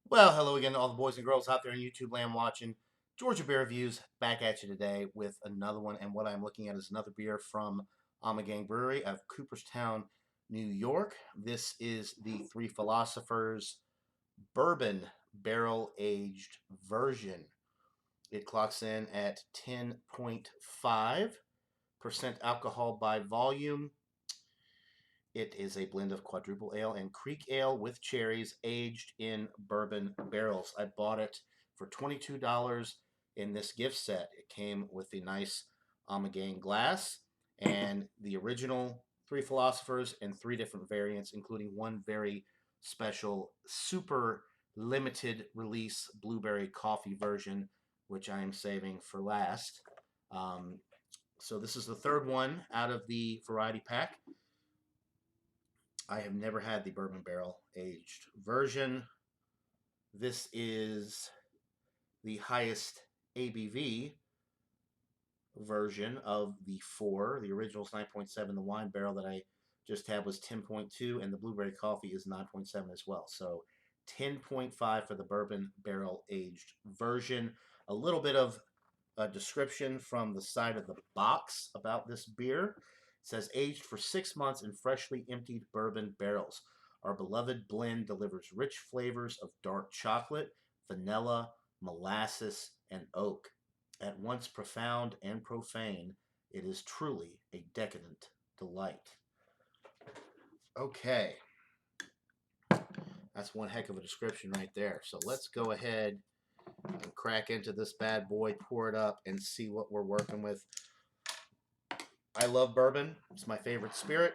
Well, hello again to all the boys and girls out there in YouTube land watching. Georgia Beer Reviews back at you today with another one. And what I'm looking at is another beer from Ommegang Brewery of Cooperstown, New York. This is the Three Philosophers Bourbon Barrel Aged version. It clocks in at 10.5% alcohol by volume. It is a blend of quadruple ale and creek ale with cherries aged in bourbon barrels. I bought it for $22 in this gift set. It came with the nice Ommegang glass and the original Three Philosophers and three different variants, including one very special, super limited release blueberry coffee version, which I am saving for last. Um, so this is the third one out of the variety pack. I have never had the bourbon barrel aged version. This is the highest ABV version of the four. The original is 9.7. The wine barrel that I just had was 10.2, and the blueberry coffee is 9.7 as well. So 10.5 for the bourbon barrel aged version. A little bit of a description from the side of the box about this beer. It says aged for 6 months in freshly emptied bourbon barrels. Our beloved blend delivers rich flavors of dark chocolate, vanilla, molasses, and oak. At once profound and profane, it is truly a decadent delight. Okay, that's one heck of a description right there. So let's go ahead and crack into this bad boy, pour it up, and see what we're working with. I love bourbon. It's my favorite spirit.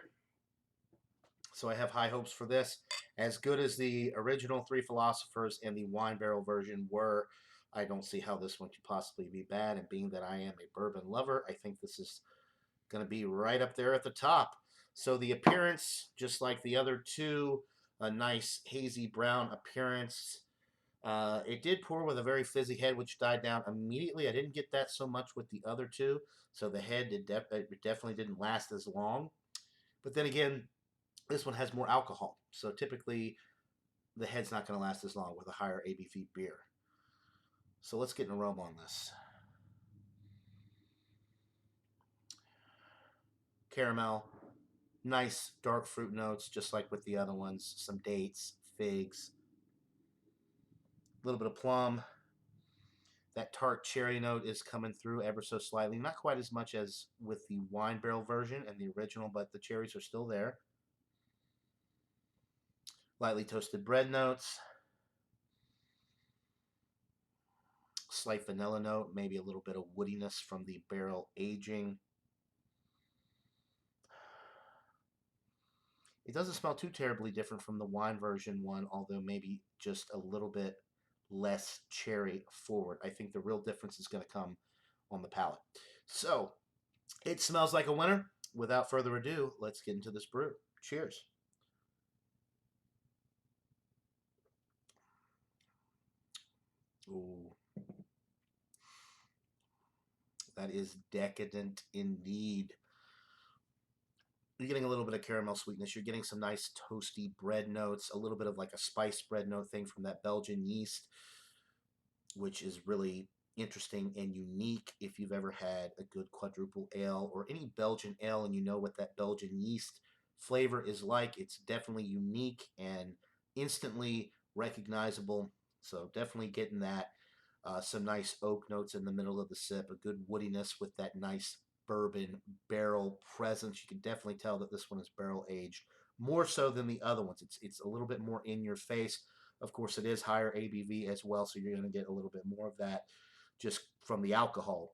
So I have high hopes for this. As good as the original Three Philosophers and the wine barrel version were, I don't see how this one could possibly be bad. And being that I am a bourbon lover, I think this is going to be right up there at the top. So the appearance, just like the other two, a nice hazy brown appearance. It did pour with a very fizzy head, which died down immediately. I didn't get that so much with the other two, so the head it definitely didn't last as long. But then again, this one has more alcohol, so typically the head's not going to last as long with a higher ABV beer. So let's get an aroma on this. Caramel, nice dark fruit notes, just like with the other ones. Some dates, figs, a little bit of plum. That tart cherry note is coming through ever so slightly. Not quite as much as with the wine barrel version and the original, but the cherries are still there. Lightly toasted bread notes. Slight vanilla note, maybe a little bit of woodiness from the barrel aging. It doesn't smell too terribly different from the wine version one, although maybe just a little bit less cherry forward. I think the real difference is going to come on the palate. So it smells like a winner. Without further ado, let's get into this brew. Cheers. Ooh, that is decadent indeed. You're getting a little bit of caramel sweetness. You're getting some nice toasty bread notes, a little bit of like a spiced bread note thing from that Belgian yeast, which is really interesting and unique if you've ever had a good quadruple ale or any Belgian ale and you know what that Belgian yeast flavor is like. It's definitely unique and instantly recognizable. So definitely getting that. Some nice oak notes in the middle of the sip, a good woodiness with that nice bourbon barrel presence. You can definitely tell that this one is barrel aged more so than the other ones. It's a little bit more in your face. Of course, it is higher ABV as well, so you're going to get a little bit more of that just from the alcohol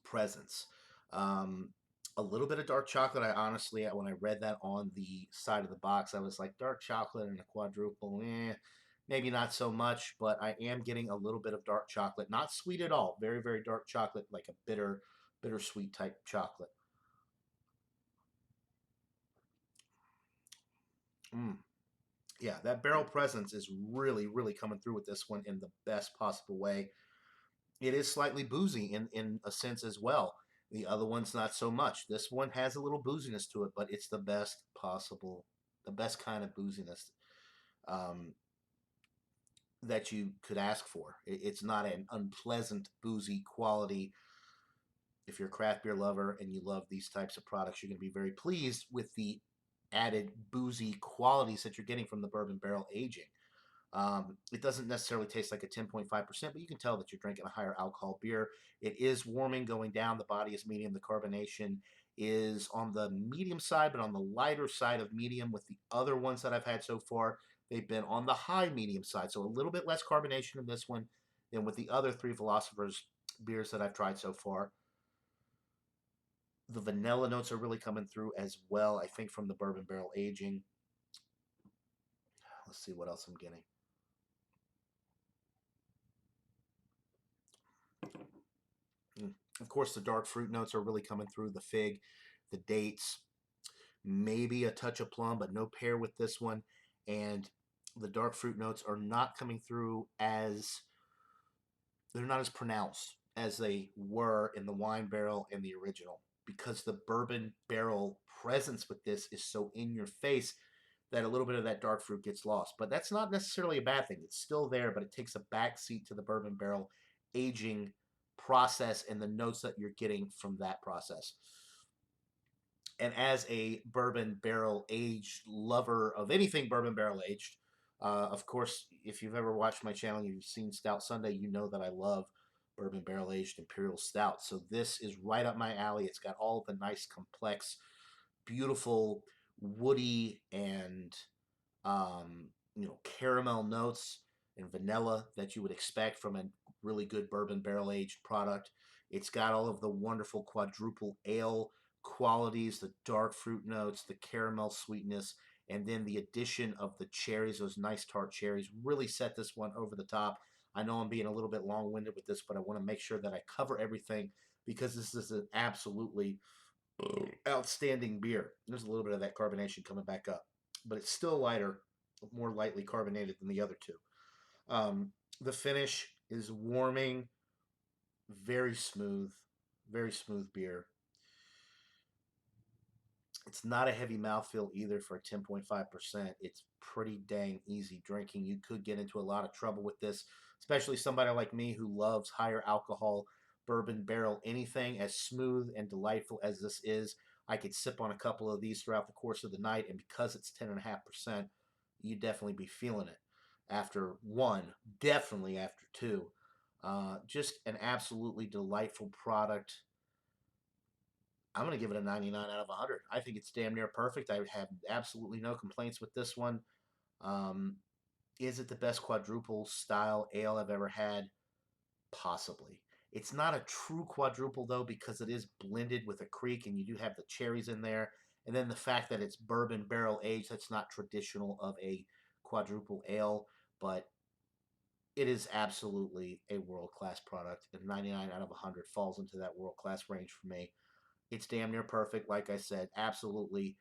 presence. A little bit of dark chocolate. I honestly, when I read that on the side of the box, I was like, dark chocolate and a quadruple, maybe not so much, but I am getting a little bit of dark chocolate. Not sweet at all. Very, very dark chocolate, like a bittersweet type chocolate. Mm. Yeah, that barrel presence is really, really coming through with this one in the best possible way. It is slightly boozy in a sense as well. The other one's not so much. This one has a little booziness to it, but it's the best possible, the best kind of booziness. Um, that you could ask for. It's not an unpleasant, boozy quality. If you're a craft beer lover and you love these types of products, you're going to be very pleased with the added boozy qualities that you're getting from the bourbon barrel aging. It doesn't necessarily taste like a 10.5%, but you can tell that you're drinking a higher alcohol beer. It is warming going down. The body is medium. The carbonation is on the medium side, but on the lighter side of medium. With the other ones that I've had so far, they've been on the high medium side. So a little bit less carbonation in this one than with the other three Philosophers beers that I've tried so far. The vanilla notes are really coming through as well, I think, from the bourbon barrel aging. Let's see what else I'm getting. Of course, the dark fruit notes are really coming through. The fig, the dates, maybe a touch of plum, but no pear with this one. And the dark fruit notes are not coming through as, they're not as pronounced as they were in the wine barrel and the original, because the bourbon barrel presence with this is so in your face that a little bit of that dark fruit gets lost. But that's not necessarily a bad thing. It's still there, but it takes a back seat to the bourbon barrel aging process and the notes that you're getting from that process. And as a bourbon barrel aged lover of anything bourbon barrel aged, of course, if you've ever watched my channel, you've seen Stout Sunday, you know that I love bourbon barrel aged imperial stout. So this is right up my alley. It's got all the nice, complex, beautiful, woody, and caramel notes and vanilla that you would expect from a really good bourbon barrel aged product. It's got all of the wonderful quadruple ale qualities, the dark fruit notes, the caramel sweetness, and then the addition of the cherries, those nice tart cherries, really set this one over the top. I know I'm being a little bit long-winded with this, but I want to make sure that I cover everything because this is an absolutely outstanding beer. There's a little bit of that carbonation coming back up, but it's still lighter, more lightly carbonated than the other two. The finish is warming, very smooth beer. It's not a heavy mouthfeel either for a 10.5%. It's pretty dang easy drinking. You could get into a lot of trouble with this, especially somebody like me who loves higher alcohol bourbon barrel anything. As smooth and delightful as this is, I could sip on a couple of these throughout the course of the night, and because it's 10.5%, you'd definitely be feeling it after one, definitely after two. Just an absolutely delightful product. I'm going to give it a 99 out of 100. I think it's damn near perfect. I have absolutely no complaints with this one. Um, is it the best quadruple style ale I've ever had? Possibly. It's not a true quadruple, though, because it is blended with a creek, and you do have the cherries in there. And then the fact that it's bourbon barrel aged, that's not traditional of a quadruple ale, but it is absolutely a world-class product. And 99 out of 100 falls into that world-class range for me. It's damn near perfect. Like I said, absolutely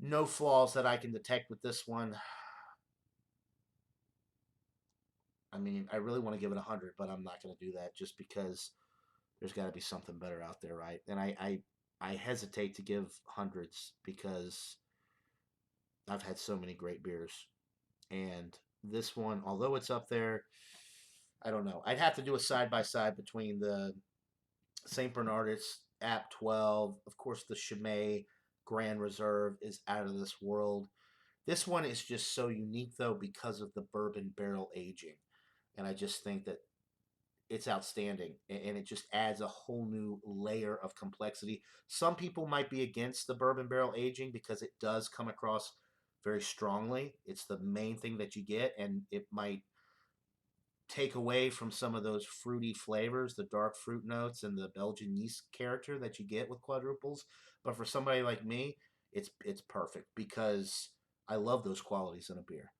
no flaws that I can detect with this one. I mean, I really want to give it 100, but I'm not going to do that just because there's got to be something better out there, right? And I hesitate to give hundreds because I've had so many great beers. And this one, although it's up there, I don't know. I'd have to do a side-by-side between the St. Bernardus App 12. Of course, the Chimay Grand Reserve is out of this world. This one is just so unique, though, because of the bourbon barrel aging. And I just think that it's outstanding. And it just adds a whole new layer of complexity. Some people might be against the bourbon barrel aging because it does come across very strongly. It's the main thing that you get, and it might take away from some of those fruity flavors, the dark fruit notes and the Belgian yeast character that you get with quadruples. But for somebody like me, it's perfect because I love those qualities in a beer.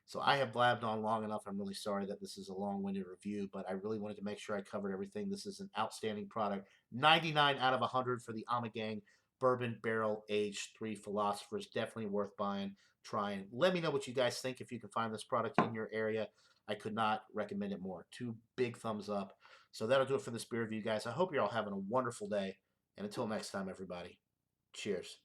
So I have blabbed on long enough. I'm really sorry that this is a long-winded review, but I really wanted to make sure I covered everything. This is an outstanding product. 99 out of 100 for the Ommegang Bourbon Barrel Aged 3 Philosophers. Definitely worth buying, trying. Let me know what you guys think if you can find this product in your area. I could not recommend it more. 2 big thumbs up. So that'll do it for this beer review, guys. I hope you're all having a wonderful day. And until next time, everybody, cheers.